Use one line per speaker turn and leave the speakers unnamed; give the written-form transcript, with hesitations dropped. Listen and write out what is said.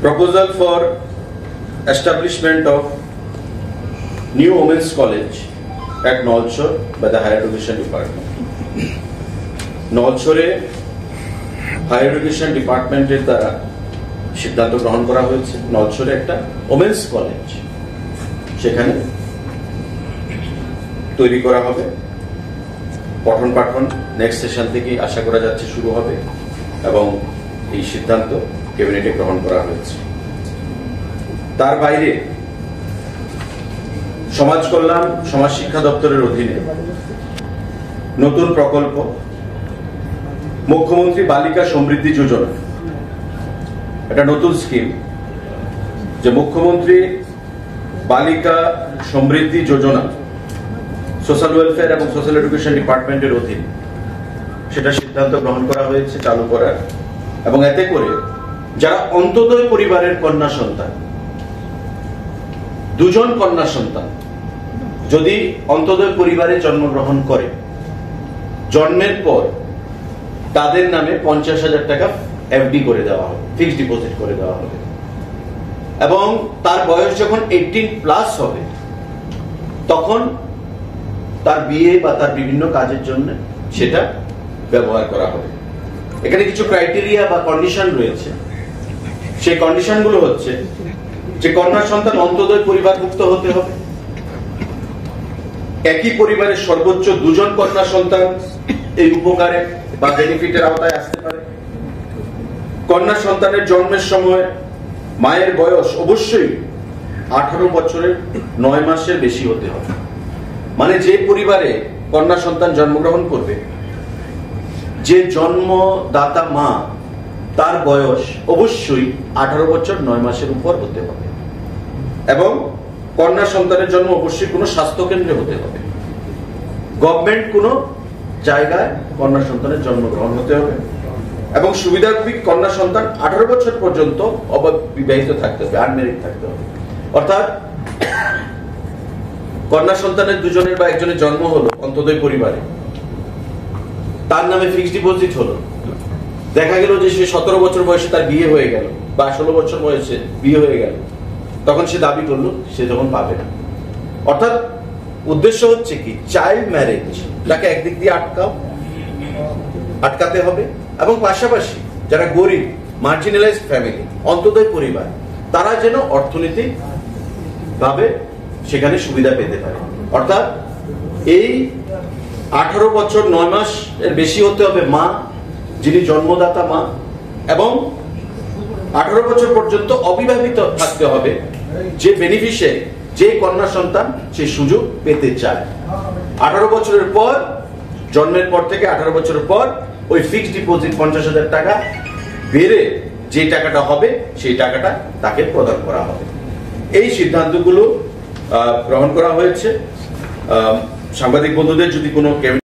proposal for establishment of new women's college at Nolchor by the Higher Education Department. Nolchore Higher Education Department এর দ্বারা সিদ্ধান্ত গ্রহণ করা হয়েছে নলছরে একটা ওমেন্স কলেজ সেখানে তৈরি করা হবে। পঠন পাঠন নেক্সট সেশন থেকে আশা করা যাচ্ছে শুরু হবে এবং এই সিদ্ধান্ত ক্যাবিনেটে গ্রহণ করা হয়েছে। তার বাইরে সমাজ কল্যাণ সমাজ শিক্ষা দপ্তরের অধীনে নতুন প্রকল্প মুখ্যমন্ত্রী বালিকা সমৃদ্ধি যোজনা, একটা নতুন স্কিম যে মুখ্যমন্ত্রী বালিকা সমৃদ্ধি যোজনা সোশ্যাল ওয়েলফেয়ার এবং সোশ্যাল এডুকেশন ডিপার্টমেন্টের অধীনে সেটা সিদ্ধান্ত গ্রহণ করা হয়েছে চালু করার। এবং এতে করে যারা অন্তোদয় পরিবারের কন্যা সন্তান, দুজন কন্যা সন্তান যদি অন্তোদয় পরিবারে জন্মগ্রহণ করে, জন্মের পর তাদের নামে 50,000 টাকা এফডি করে দেওয়া হবে, ফিক্সড ডিপোজিট করে দেওয়া হবে এবং তার বয়স যখন 18+ হবে তখন তার বিয়ে বা তার বিভিন্ন কাজের জন্য সেটা ব্যবহার করা হবে। এখানে কিছু ক্রাইটেরিয়া বা কন্ডিশন রয়েছে। সেই কন্ডিশনগুলো হচ্ছে যে কন্যা সন্তান অন্তোদয় পরিবারভুক্ত হতে হবে, একই পরিবারের সর্বোচ্চ দুজন কন্যা সন্তান এই উপকারে বা বেনিফিটের আওতায় আসতে পারে, কন্যা সন্তানের জন্মের সময় মায়ের বয়স অবশ্যই 18 বছরের 9 মাসের বেশি হতে হবে। মানে যে পরিবারে কন্যা সন্তান জন্মগ্রহণ করবে, যে জন্মদাতা মা তার বয়স অবশ্যই 18 বছর 9 মাসের উপর হতে হবে এবং কন্যা সন্তানের জন্ম অবশ্যই কোনো স্বাস্থ্য কেন্দ্রে হতে হবে, গভর্নমেন্ট কোনো জায়গায় কন্যা সন্তানের জন্মগ্রহণ হতে হবে এবং সুবিধাভোগী কন্যা সন্তান 18 বছর পর্যন্ত অবিবাহিত থাকতে হবে, আনম্যারিড থাকতে হবে। অর্থাৎ কন্যা সন্তানের দুজনের বা একজনের জন্ম হলো অন্তোদয় পরিবারে, তার নামে ফিক্সড ডিপোজিট হলো, দেখা গেল যে সে 17 বছর বয়সে তার বিয়ে হয়ে গেল বা 16 বছর বয়সে বিয়ে হয়ে গেল, তখন সে দাবি করলো সে যখন পাবে না। অর্থাৎ উদ্দেশ্য হচ্ছে কি চাইল্ড ম্যারেজ তাকে একদিক দিয়ে আটকাতে হবে এবং পাশাপাশি যারা গরিব মার্জিনালাইজড ফ্যামিলি অন্তোদয় পরিবার তারা যেন অর্থনৈতিক ভাবে সেখানে সুবিধা পেতে পারে। অর্থাৎ এই 18 বছর 9 মাস এর বেশি হতে হবে মা, যিনি জন্মদাতা মা, এবং 18 বছর পর্যন্ত অবিবাহিত থাকতে হবে যে বেনিফিশিয়ারি, যে কন্যা সন্তান সেই সুযোগ পেতে চায়। 18 বছরের পর, জন্মের পর থেকে 18 বছরের পর ওই ফিক্সড ডিপোজিট 50,000 টাকা বেড়ে যে টাকাটা হবে সেই টাকাটা তাকে প্রদান করা হবে। এই সিদ্ধান্তগুলো গ্রহণ করা হয়েছে। সাংবাদিক বন্ধুদের যদি কোনো